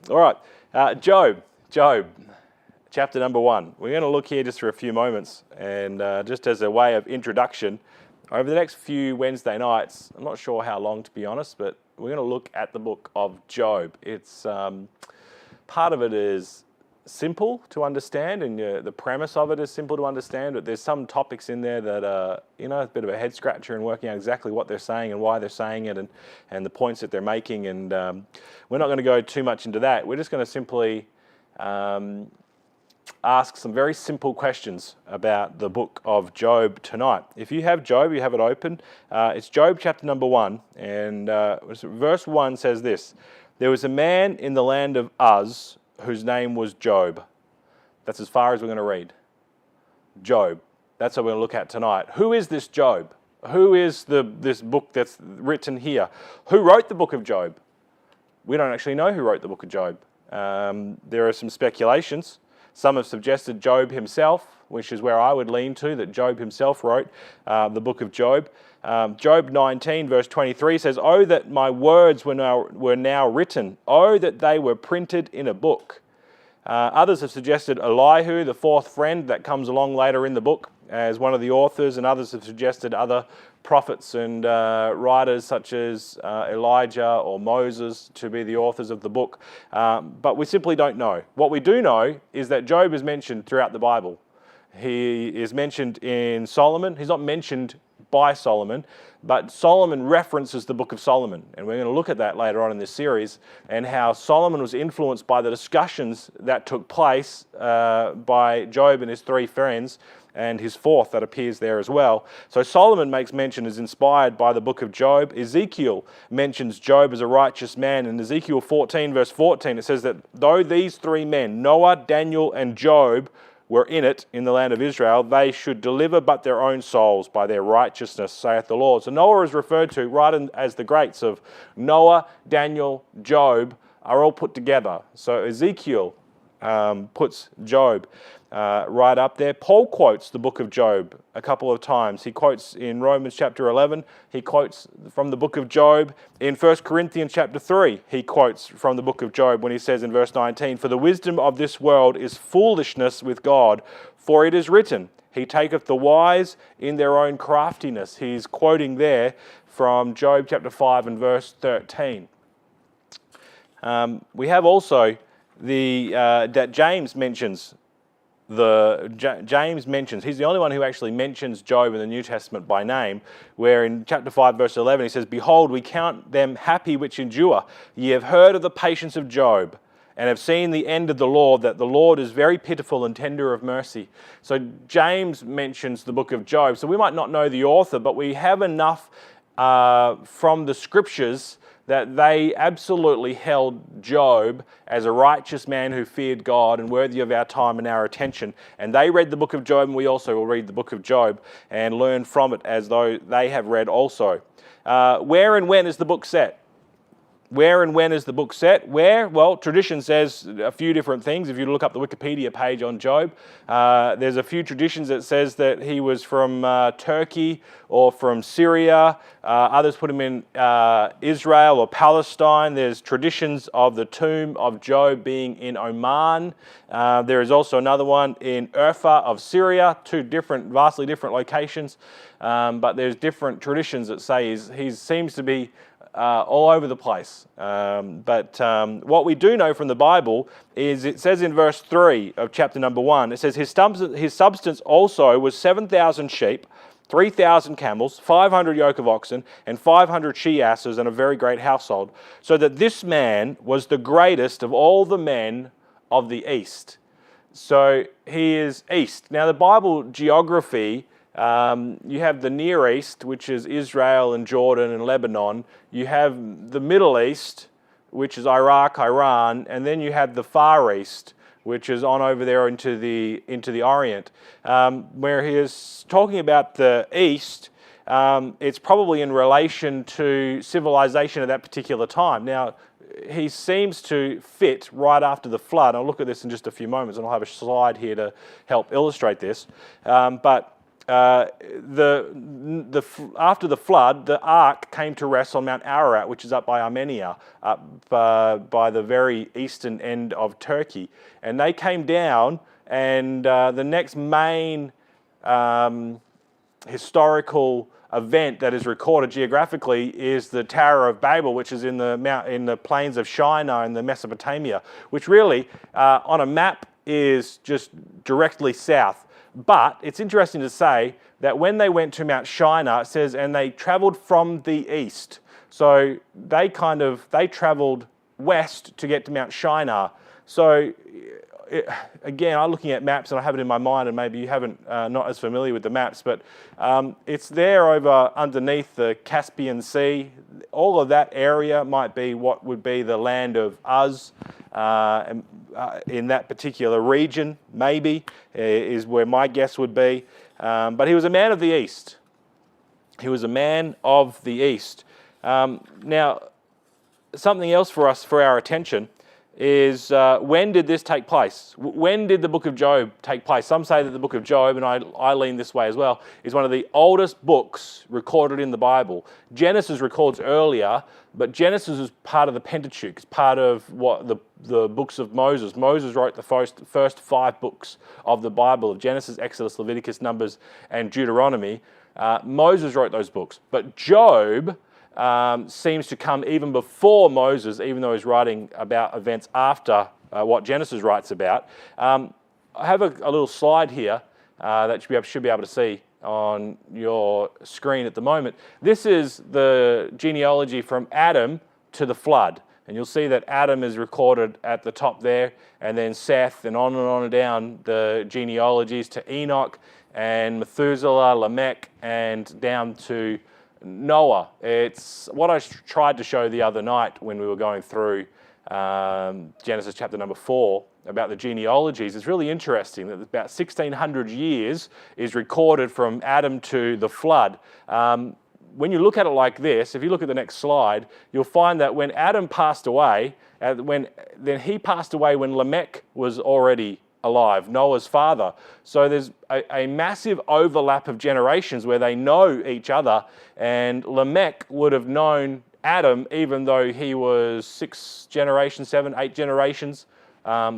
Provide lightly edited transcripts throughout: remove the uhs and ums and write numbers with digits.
All right, Job, chapter number 1. We're going to look here just for a few moments, and just as a way of introduction, over the next few Wednesday nights, I'm not sure how long to be honest, but we're going to look at the book of Job. It's part of it is simple to understand, and the premise of it is simple to understand, but there's some topics in there that are, a bit of a head scratcher in working out exactly what they're saying and why they're saying it, and the points that they're making, and we're not going to go too much into that. We're just going to simply ask some very simple questions about the book of Job tonight. If you have Job, you have it open. It's Job chapter number 1, and verse 1 says this: "There was a man in the land of Uz whose name was Job." That's as far as we're going to read. Job. That's what we're going to look at tonight. Who is this Job? Who is this book that's written here? Who wrote the book of Job? We don't actually know who wrote the book of Job. There are some speculations. Some have suggested Job himself, which is where I would lean to, that Job himself wrote the book of Job. Job 19 verse 23 says, "Oh, that my words were now written. Oh, that they were printed in a book." Others have suggested Elihu, the fourth friend that comes along later in the book, as one of the authors, and others have suggested other prophets and writers such as Elijah or Moses to be the authors of the book. But we simply don't know. What we do know is that Job is mentioned throughout the Bible. He is mentioned in Solomon. He's not mentioned by Solomon, but Solomon references the book of Solomon, and we're going to look at that later on in this series, and how Solomon was influenced by the discussions that took place by Job and his three friends, and his fourth that appears there as well. So Solomon makes mention, is inspired by the book of Job. Ezekiel mentions Job as a righteous man. In Ezekiel 14 verse 14 it says that though these three men, Noah, Daniel and Job, were in it in the land of Israel, they should deliver but their own souls by their righteousness, saith the Lord. So Noah is referred to right as the greats of Noah, Daniel, Job are all put together. So Ezekiel puts Job right up there. Paul quotes the book of Job a couple of times. He quotes in Romans chapter 11, he quotes from the book of Job. In 1 Corinthians chapter 3, he quotes from the book of Job when he says in verse 19, "For the wisdom of this world is foolishness with God, for it is written, He taketh the wise in their own craftiness." He's quoting there from Job chapter 5 and verse 13. We have also that James mentions. James mentions, he's the only one who actually mentions Job in the New Testament by name, where in chapter 5 verse 11 he says, "Behold, we count them happy which endure. Ye have heard of the patience of Job, and have seen the end of the Lord, that the Lord is very pitiful and tender of mercy." So James mentions the book of Job. So we might not know the author, but we have enough from the scriptures that they absolutely held Job as a righteous man who feared God and worthy of our time and our attention. And they read the book of Job, and we also will read the book of Job and learn from it as though they have read also. Where and when is the book set? Where and when is the book set? Where? Well, tradition says a few different things. If you look up the Wikipedia page on Job, there's a few traditions that says that he was from Turkey or from Syria. Others put him in Israel or Palestine. There's traditions of the tomb of Job being in Oman. There is also another one in Urfa of Syria, two vastly different locations. But there's different traditions that say he seems to be all over the place. But what we do know from the Bible is it says in verse 3 of chapter number 1, it says, his substance also was 7,000 sheep, 3,000 camels, 500 yoke of oxen, and 500 she-asses, and a very great household, so that this man was the greatest of all the men of the East. So he is East. Now the Bible geography, you have the Near East, which is Israel and Jordan and Lebanon. You have the Middle East, which is Iraq, Iran, and then you have the Far East, which is on over there into the Orient. Where he is talking about the East, it's probably in relation to civilization at that particular time. Now, he seems to fit right after the flood. I'll look at this in just a few moments, and I'll have a slide here to help illustrate this. But after the flood, the ark came to rest on Mount Ararat, which is up by Armenia, up by the very eastern end of Turkey. And they came down, and the next main historical event that is recorded geographically is the Tower of Babel, which is in the plains of Shinar in the Mesopotamia, which really, on a map, is just directly south. But it's interesting to say that when they went to Mount Shinar, it says, and they traveled from the east. So they traveled west to get to Mount Shinar. So again, I'm looking at maps and I have it in my mind, and maybe you haven't, not as familiar with the maps, but it's there over underneath the Caspian Sea. All of that area might be what would be the land of Uz. In that particular region, maybe, is where my guess would be. But he was a man of the East. He was a man of the East. Now, something else for our attention is when did this take place? When did the book of Job take place? Some say that the book of Job, and I lean this way as well, is one of the oldest books recorded in the Bible. Genesis records earlier, but Genesis is part of the Pentateuch. It's part of what the books of Moses. Moses wrote the first 5 books of the Bible, of Genesis, Exodus, Leviticus, Numbers, and Deuteronomy. Moses wrote those books. But Job seems to come even before Moses, even though he's writing about events after what Genesis writes about. I have a little slide here that you should be able to see on your screen at the moment. This is the genealogy from Adam to the flood. And you'll see that Adam is recorded at the top there, and then Seth, and on and down the genealogies to Enoch and Methuselah, Lamech, and down to Noah. It's what I tried to show the other night when we were going through Genesis chapter number 4 about the genealogies. It's really interesting that about 1600 years is recorded from Adam to the flood. When you look at it like this, if you look at the next slide, you'll find that when Adam passed away, then he passed away when Lamech was already alive, Noah's father. So there's a massive overlap of generations where they know each other, and Lamech would have known Adam even though he was 6 generations, 7, 8 generations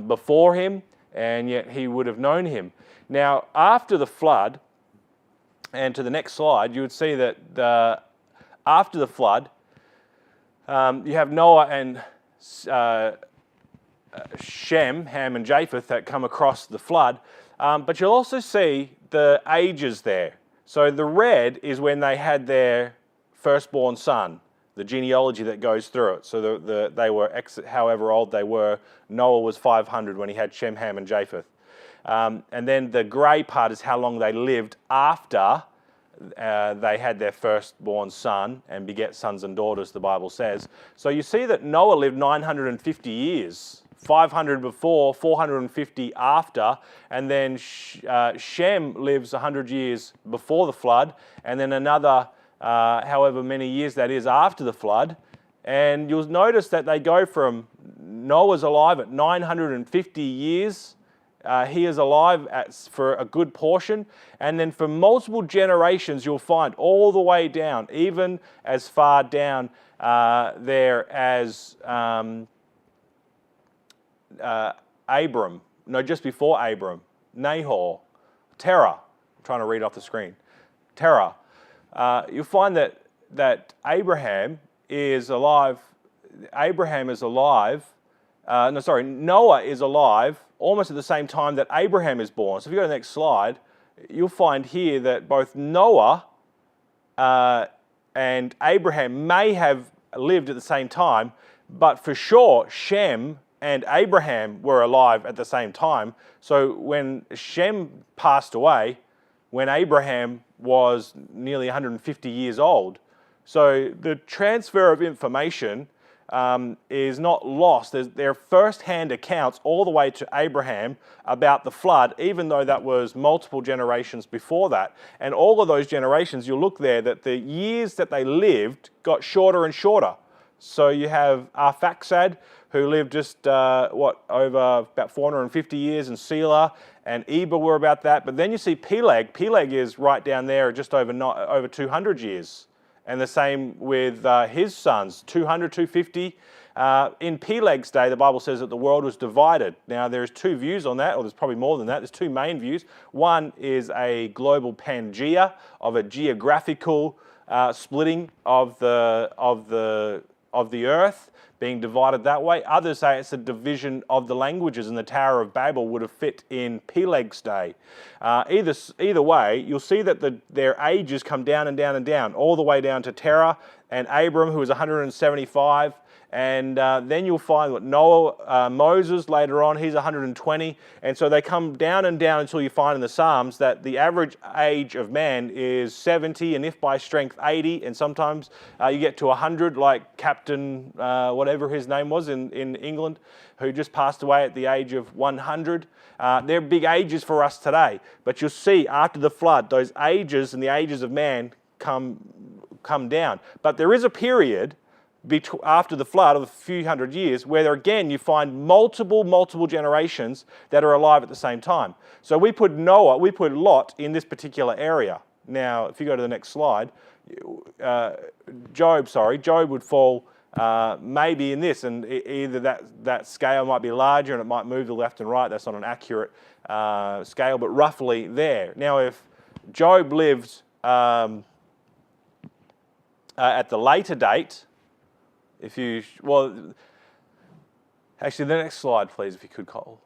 before him, and yet he would have known him. Now, after the flood, and to the next slide, you would see that after the flood, you have Noah and Shem, Ham and Japheth that come across the flood, but you'll also see the ages there. So the red is when they had their firstborn son, the genealogy that goes through it. So they were, however old they were, Noah was 500 when he had Shem, Ham and Japheth. And then the grey part is how long they lived after they had their firstborn son and beget sons and daughters, the Bible says. So you see that Noah lived 950 years, 500 before, 450 after, and then Shem lives 100 years before the flood, and then another however many years that is after the flood. And you'll notice that they go from Noah's alive at 950 years. He is alive for a good portion, and then for multiple generations you'll find all the way down, even as far down there as Abram, no, just before Abram, Nahor, Terah. I'm trying to read off the screen. Terah. You'll find that Abraham is alive. Noah is alive almost at the same time that Abraham is born. So if you go to the next slide, you'll find here that both Noah and Abraham may have lived at the same time, but for sure Shem and Abraham were alive at the same time. So when Shem passed away, when Abraham was nearly 150 years old. So the transfer of information is not lost. There are first-hand accounts all the way to Abraham about the flood, even though that was multiple generations before that. And all of those generations, you'll look there that the years that they lived got shorter and shorter. So you have Arphaxad, who lived just, over about 450 years, and Selah and Eber were about that. But then you see Peleg. Peleg is right down there, just over 200 years. And the same with his sons, 200, 250. In Peleg's day, the Bible says that the world was divided. Now, there's two views on that, or there's probably more than that. There's two main views. One is a global Pangea, of a geographical splitting of the earth being divided that way. Others say it's a division of the languages, and the Tower of Babel would have fit in Peleg's day. Either way, you'll see that their ages come down and down and down, all the way down to Terah and Abram, who was 175. And then you'll find what Noah, Moses later on, he's 120. And so they come down and down until you find in the Psalms that the average age of man is 70, and if by strength 80, and sometimes you get to 100, like Captain, whatever his name was in England, who just passed away at the age of 100. They're big ages for us today. But you'll see after the flood, those ages and the ages of man come down. But there is a period after the flood of a few hundred years where there again you find multiple generations that are alive at the same time. So we put Lot in this particular area. Now, if you go to the next slide, Job would fall maybe in this, and either that scale might be larger and it might move to the left and right. That's not an accurate scale, but roughly there. Now, if Job lived at the later date, actually the next slide, please, if you could, Cole.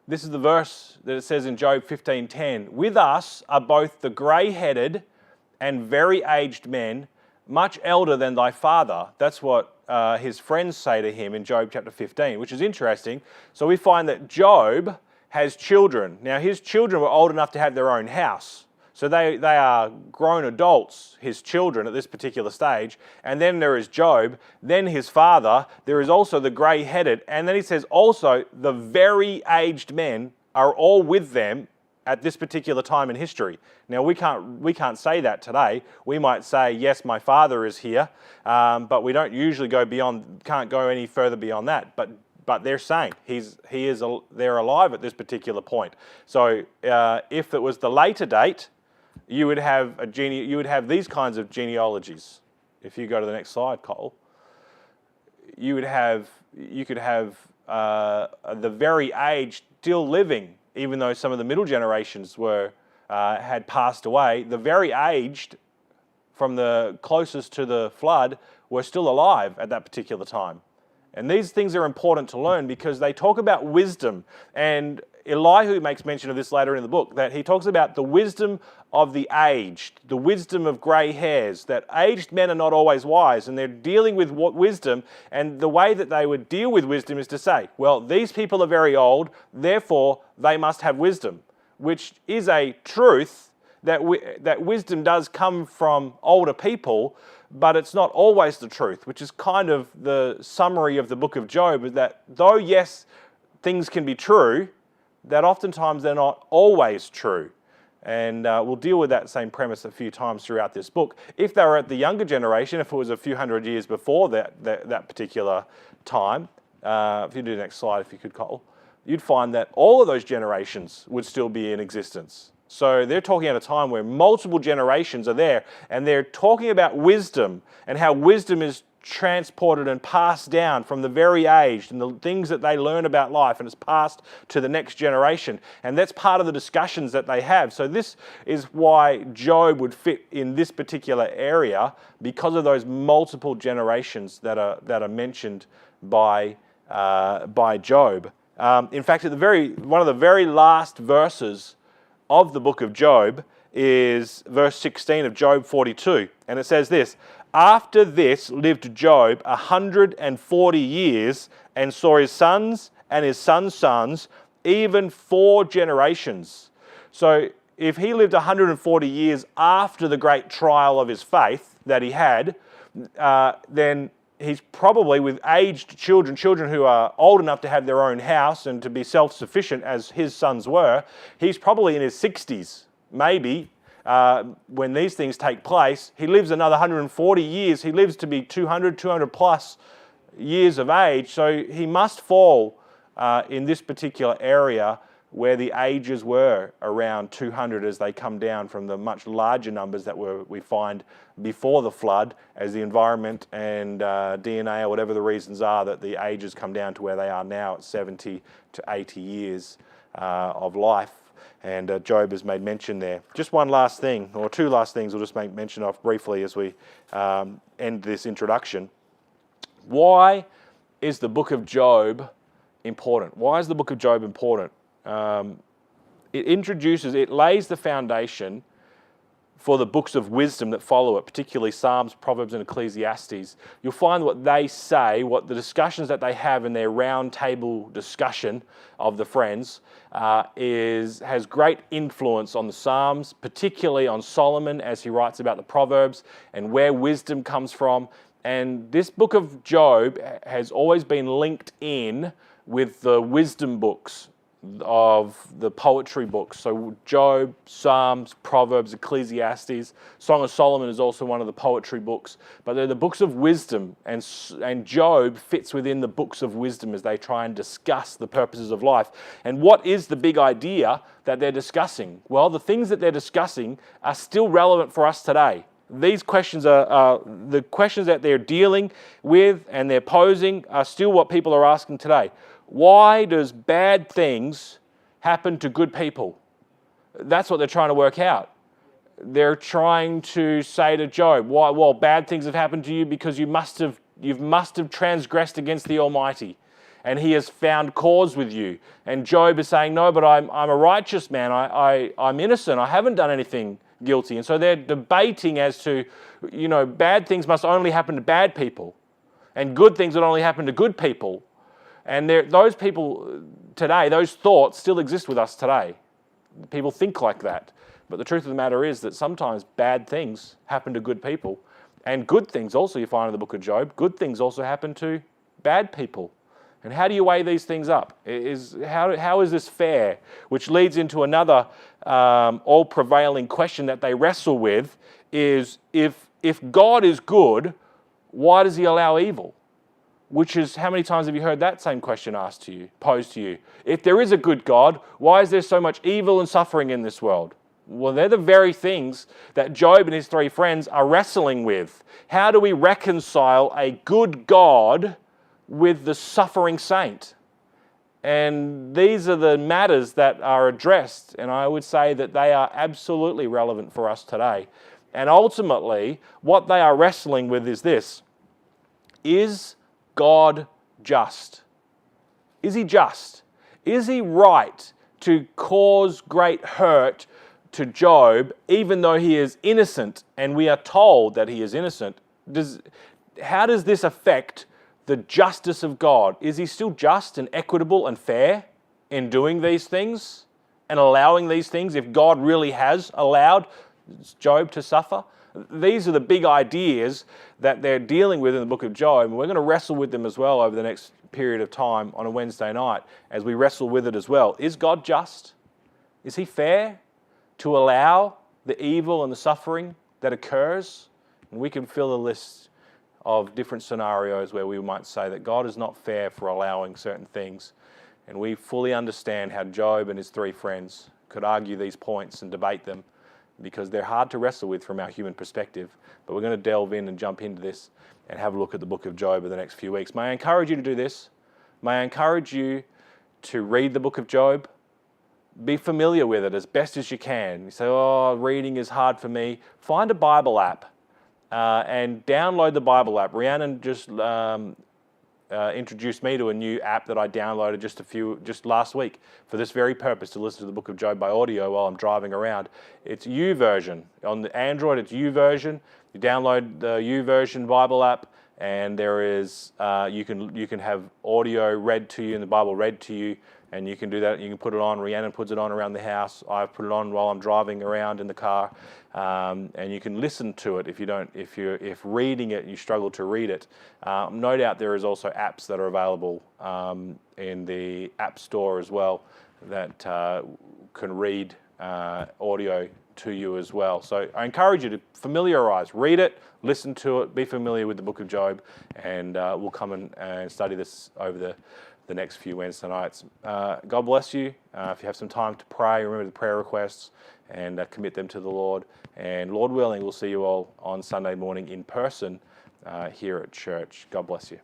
This is the verse that it says in Job 15:10. With us are both the grey-headed and very aged men, much elder than thy father. That's what his friends say to him in Job chapter 15, which is interesting. So we find that Job has children. Now, his children were old enough to have their own house. So they are grown adults, his children, at this particular stage. And then there is Job, then his father. There is also the grey-headed. And then he says also the very aged men are all with them at this particular time in history. Now, we can't say that today. We might say, yes, my father is here, but we don't usually can't go any further beyond that. But they're saying they're alive at this particular point. So if it was the later date, you would have these kinds of genealogies. If you go to the next slide, Cole, you could have the very aged still living, even though some of the middle generations had passed away. The very aged, from the closest to the flood, were still alive at that particular time. And these things are important to learn because they talk about wisdom. And Elihu makes mention of this later in the book, that he talks about the wisdom of the aged, the wisdom of grey hairs, that aged men are not always wise, and they're dealing with wisdom, and the way that they would deal with wisdom is to say, well, these people are very old, therefore they must have wisdom, which is a truth that wisdom does come from older people, but it's not always the truth, which is kind of the summary of the book of Job, is that though, yes, things can be true, that oftentimes they're not always true. And we'll deal with that same premise a few times throughout this book. If they were at the younger generation, if it was a few hundred years before that particular time, if you do the next slide, if you could, Cole, you'd find that all of those generations would still be in existence. So they're talking at a time where multiple generations are there, and they're talking about wisdom and how wisdom is transported and passed down from the very aged and the things that they learn about life, and it's passed to the next generation. And that's part of the discussions that they have. So this is why Job would fit in this particular area, because of those multiple generations that are mentioned by Job. In fact, one of the very last verses of the book of Job is verse 16 of Job 42. And it says this: after this lived Job 140 years, and saw his sons and his sons' sons, even 4 generations. So if he lived 140 years after the great trial of his faith that he had, then he's probably with aged children who are old enough to have their own house and to be self-sufficient, as his sons were. He's probably in his 60s, maybe, when these things take place, he lives another 140 years. He lives to be 200 plus years of age. So he must fall in this particular area where the ages were around 200 as they come down from the much larger numbers that we find before the flood, as the environment and DNA or whatever the reasons are that the ages come down to where they are now at 70 to 80 years of life. And Job has made mention there. Just one last thing, or two last things we'll just make mention of briefly as we end this introduction. Why is the book of Job important? Why is the book of Job important? It lays the foundation for the books of wisdom that follow it, particularly Psalms, Proverbs, and Ecclesiastes. You'll find what they say, what the discussions that they have in their round table discussion of the friends has great influence on the Psalms, particularly on Solomon as he writes about the Proverbs and where wisdom comes from. And this book of Job has always been linked in with the wisdom books of the poetry books. So Job, Psalms, Proverbs, Ecclesiastes, Song of Solomon is also one of the poetry books, but they're the books of wisdom, and Job fits within the books of wisdom as they try and discuss the purposes of life. And what is the big idea that they're discussing? Well, the things that they're discussing are still relevant for us today. These questions are the questions that they're dealing with and they're posing are still what people are asking today. Why does bad things happen to good people? That's what they're trying to work out. They're trying to say to Job, why? Well, bad things have happened to you because you must have transgressed against the Almighty, and He has found cause with you. And Job is saying, no, but I'm a righteous man. I'm innocent. I haven't done anything guilty. And so they're debating as to, bad things must only happen to bad people, and good things would only happen to good people. And those people today, those thoughts still exist with us today. People think like that. But the truth of the matter is that sometimes bad things happen to good people. And good things also, you find in the book of Job, good things also happen to bad people. And how do you weigh these things up? How is this fair? Which leads into another all-prevailing question that they wrestle with is, if God is good, why does He allow evil? Which is, how many times have you heard that same question posed to you? If there is a good God, why is there so much evil and suffering in this world? Well, they're the very things that Job and his three friends are wrestling with. How do we reconcile a good God with the suffering saint? And these are the matters that are addressed, and I would say that they are absolutely relevant for us today. And ultimately, what they are wrestling with is this: is God just? Is He just? Is He right to cause great hurt to Job even though he is innocent, and we are told that he is innocent? How does this affect the justice of God? Is He still just and equitable and fair in doing these things and allowing these things if God really has allowed Job to suffer? These are the big ideas that they're dealing with in the book of Job, and we're going to wrestle with them as well over the next period of time on a Wednesday night as we wrestle with it as well. Is God just? Is He fair to allow the evil and the suffering that occurs? And we can fill a list of different scenarios where we might say that God is not fair for allowing certain things. And we fully understand how Job and his three friends could argue these points and debate them, because they're hard to wrestle with from our human perspective. But we're going to delve in and jump into this and have a look at the book of Job in the next few weeks. May I encourage you to do this? May I encourage you to read the book of Job? Be familiar with it as best as you can. You say, oh, reading is hard for me. Find a Bible app and download the Bible app. Rhiannon just introduced me to a new app that I downloaded just last week for this very purpose, to listen to the book of Job by audio while I'm driving around. It's YouVersion. On the Android, it's YouVersion. You download the YouVersion Bible app, and there is you can have audio read to you and the Bible read to you, and you can do that. You can put it on. Rhiannon puts it on around the house. I put it on while I'm driving around in the car, and you can listen to it if reading it you struggle to read it. No doubt there is also apps that are available in the App Store as well that can read audio to you as well. So I encourage you to familiarize, read it, listen to it, be familiar with the book of Job, and we'll come and study this over the next few Wednesday nights. God bless you. If you have some time to pray, remember the prayer requests and commit them to the Lord. And Lord willing, we'll see you all on Sunday morning in person here at church. God bless you.